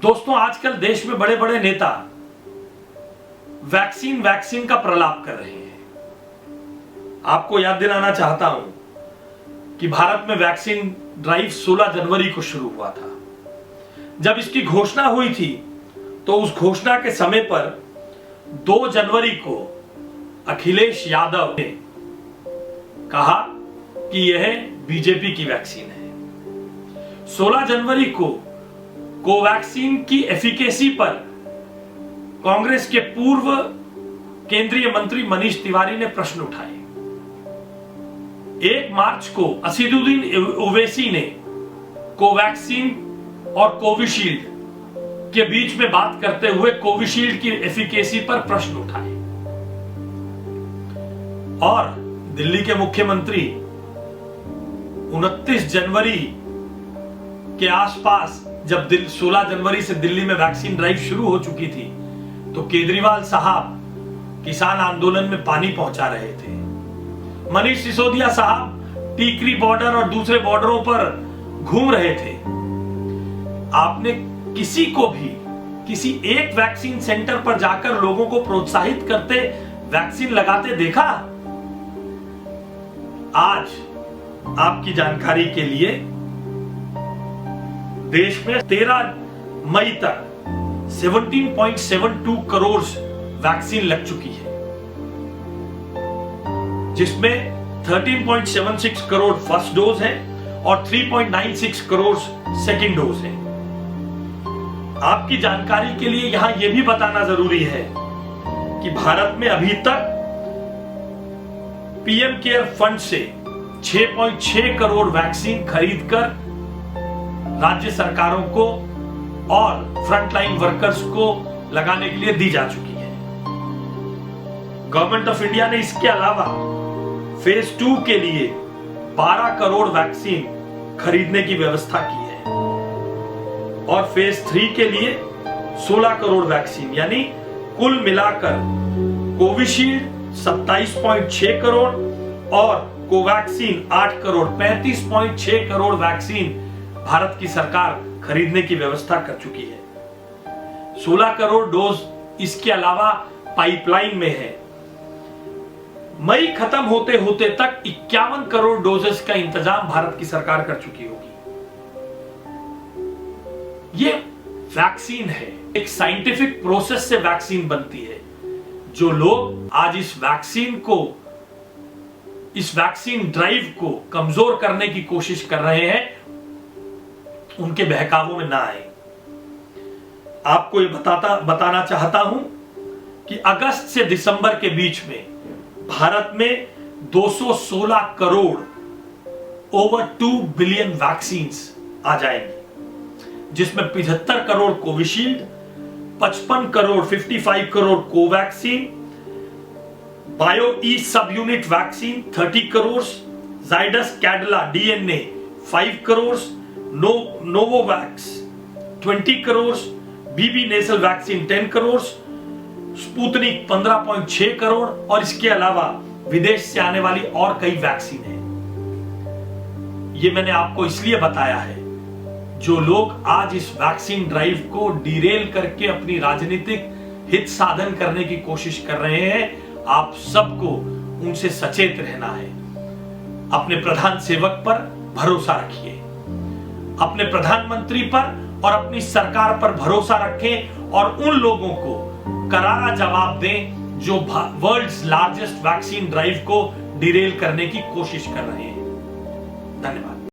दोस्तों, आजकल देश में बड़े बड़े नेता वैक्सीन का प्रलाप कर रहे हैं। आपको याद दिलाना चाहता हूं कि भारत में वैक्सीन ड्राइव 16 जनवरी को शुरू हुआ था। जब इसकी घोषणा हुई थी तो उस घोषणा के समय पर 2 जनवरी को अखिलेश यादव ने कहा कि यह बीजेपी की वैक्सीन है। 16 जनवरी को कोवैक्सीन की एफिकेसी पर कांग्रेस के पूर्व केंद्रीय मंत्री मनीष तिवारी ने प्रश्न उठाए। 1 मार्च को असदुद्दीन ओवैसी ने कोवैक्सीन और कोविशील्ड के बीच में बात करते हुए कोविशील्ड की एफिकेसी पर प्रश्न उठाए। और दिल्ली के मुख्यमंत्री 29 जनवरी के आसपास, जब 16 जनवरी से दिल्ली में वैक्सीन ड्राइव शुरू हो चुकी थी, तो केजरीवाल साहब किसान आंदोलन में पानी पहुंचा रहे थे। मनीष सिसोदिया साहब टीकरी बॉर्डर और दूसरे बॉर्डरों पर घूम रहे थे। आपने किसी को भी किसी एक वैक्सीन सेंटर पर जाकर लोगों को प्रोत्साहित करते वैक्सीन लगाते देखा? आज आपकी जानकारी के लिए देश में 13 मई तक 17.72 करोड़ वैक्सीन लग चुकी है, जिसमें 13.76 करोड़ फर्स्ट डोज है और 3.96 करोड़ सेकेंड डोज है। आपकी जानकारी के लिए यहां यह भी बताना जरूरी है कि भारत में अभी तक पीएम केयर फंड से 6.6 करोड़ वैक्सीन खरीदकर राज्य सरकारों को और फ्रंटलाइन वर्कर्स को लगाने के लिए दी जा चुकी है। गवर्नमेंट ऑफ इंडिया ने इसके अलावा फेज 2 के लिए 12 करोड़ वैक्सीन खरीदने की व्यवस्था की है और फेज 3 के लिए 16 करोड़ वैक्सीन, यानी कुल मिलाकर कोविशील्ड 27.6 करोड़ और कोवैक्सीन 8 करोड़ 35.6 करोड़ वैक्सीन भारत की सरकार खरीदने की व्यवस्था कर चुकी है। 16 करोड़ डोज इसके अलावा पाइपलाइन में है। मई खत्म होते होते तक 51 करोड़ डोजेस का इंतजाम भारत की सरकार कर चुकी होगी। ये वैक्सीन है, एक साइंटिफिक प्रोसेस से वैक्सीन बनती है। जो लोग आज इस वैक्सीन ड्राइव को कमजोर करने की कोशिश कर रहे हैं, उनके बहकावों में ना आए। आपको ये बताना चाहता हूं कि अगस्त से दिसंबर के बीच में भारत में 216 करोड़ ओवर 2 बिलियन वैक्सीन्स आ जाएंगी, जिसमें 75 crore Covishield, 55 crore 55 crore Covaxin, bio E सब unit vaccine 30 crore, Zydus Cadila DNA 5 crore, Novavax 20 crore, BB nasal vaccine 10 crore, Sputnik 15.6 crore और इसके अलावा विदेश से आने वाली और कई वैक्सीन है। ये मैंने आपको इसलिए बताया है, जो लोग आज इस वैक्सीन ड्राइव को डिरेल करके अपनी राजनीतिक हित साधन करने की कोशिश कर रहे हैं, आप सबको उनसे सचेत रहना है। अपने प्रधान सेवक पर भरोसा रखिए, अपने प्रधानमंत्री पर और अपनी सरकार पर भरोसा रखें और उन लोगों को करारा जवाब दें जो वर्ल्ड्स लार्जेस्ट वैक्सीन ड्राइव को डिरेल करने की कोशिश कर रहे हैं। धन्यवाद।